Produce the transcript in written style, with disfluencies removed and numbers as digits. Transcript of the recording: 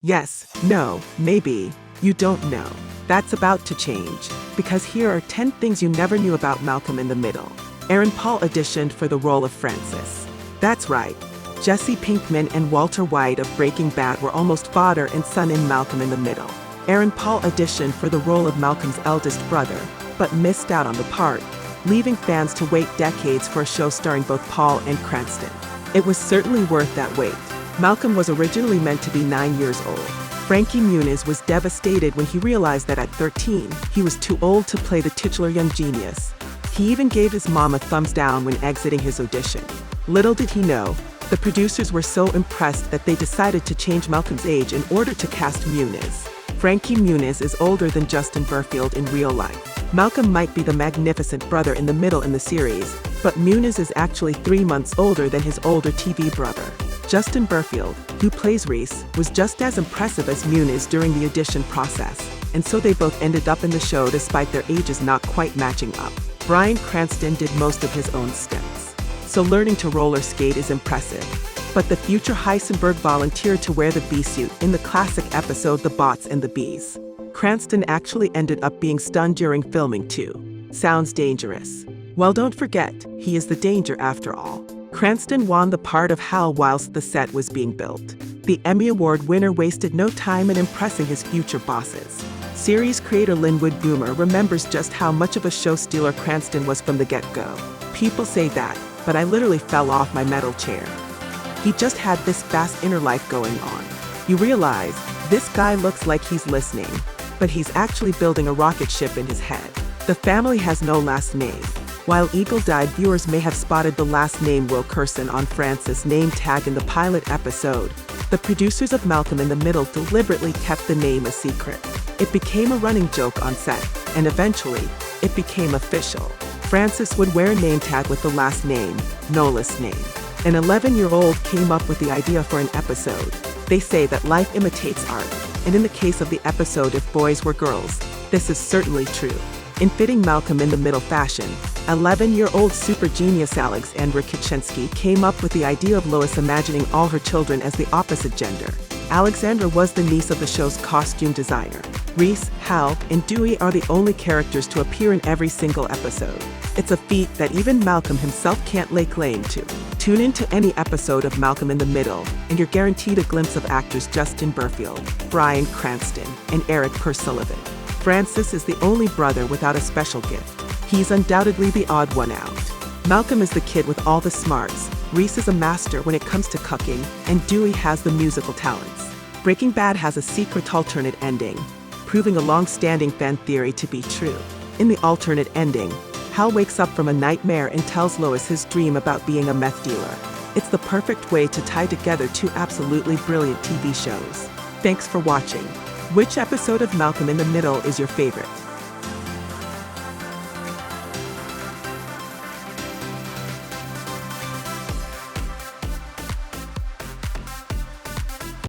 Yes, no, maybe, you don't know. That's about to change, because here are 10 things you never knew about Malcolm in the Middle. Aaron Paul auditioned for the role of Francis. That's right. Jesse Pinkman and Walter White of Breaking Bad were almost father and son in Malcolm in the Middle. Aaron Paul auditioned for the role of Malcolm's eldest brother, but missed out on the part, leaving fans to wait decades for a show starring both Paul and Cranston. It was certainly worth that wait. Malcolm was originally meant to be 9 years old. Frankie Muniz was devastated when he realized that at 13, he was too old to play the titular young genius. He even gave his mom a thumbs down when exiting his audition. Little did he know, the producers were so impressed that they decided to change Malcolm's age in order to cast Muniz. Frankie Muniz is older than Justin Burfield in real life. Malcolm might be the magnificent brother in the middle in the series, but Muniz is actually 3 months older than his older TV brother. Justin Burfield, who plays Reese, was just as impressive as Muniz during the audition process, and so they both ended up in the show despite their ages not quite matching up. Bryan Cranston did most of his own stunts, so learning to roller skate is impressive. But the future Heisenberg volunteered to wear the bee suit in the classic episode The Bots and the Bees. Cranston actually ended up being stunned during filming too. Sounds dangerous. Well, don't forget, he is the danger after all. Cranston won the part of Hal whilst the set was being built. The Emmy Award winner wasted no time in impressing his future bosses. Series creator Linwood Boomer remembers just how much of a show stealer Cranston was from the get-go. People say that, but I literally fell off my metal chair. He just had this fast inner life going on. You realize, this guy looks like he's listening, but he's actually building a rocket ship in his head. The family has no last name. While eagle-eyed viewers may have spotted the last name Wilkerson on Francis' name tag in the pilot episode, the producers of Malcolm in the Middle deliberately kept the name a secret. It became a running joke on set, and eventually, it became official. Francis would wear a name tag with the last name, no last name. An 11-year-old came up with the idea for an episode. They say that life imitates art, and in the case of the episode If Boys Were Girls, this is certainly true. In fitting Malcolm in the Middle fashion, 11-year-old super genius Alexandra Kitschensky came up with the idea of Lois imagining all her children as the opposite gender. Alexandra was the niece of the show's costume designer. Reese, Hal, and Dewey are the only characters to appear in every single episode. It's a feat that even Malcolm himself can't lay claim to. Tune in to any episode of Malcolm in the Middle, and you're guaranteed a glimpse of actors Justin Burfield, Bryan Cranston, and Eric Sullivan. Francis is the only brother without a special gift. He's undoubtedly the odd one out. Malcolm is the kid with all the smarts, Reese is a master when it comes to cooking, and Dewey has the musical talents. Breaking Bad has a secret alternate ending, proving a long-standing fan theory to be true. In the alternate ending, Hal wakes up from a nightmare and tells Lois his dream about being a meth dealer. It's the perfect way to tie together 2 absolutely brilliant TV shows. Thanks for watching. Which episode of Malcolm in the Middle is your favorite?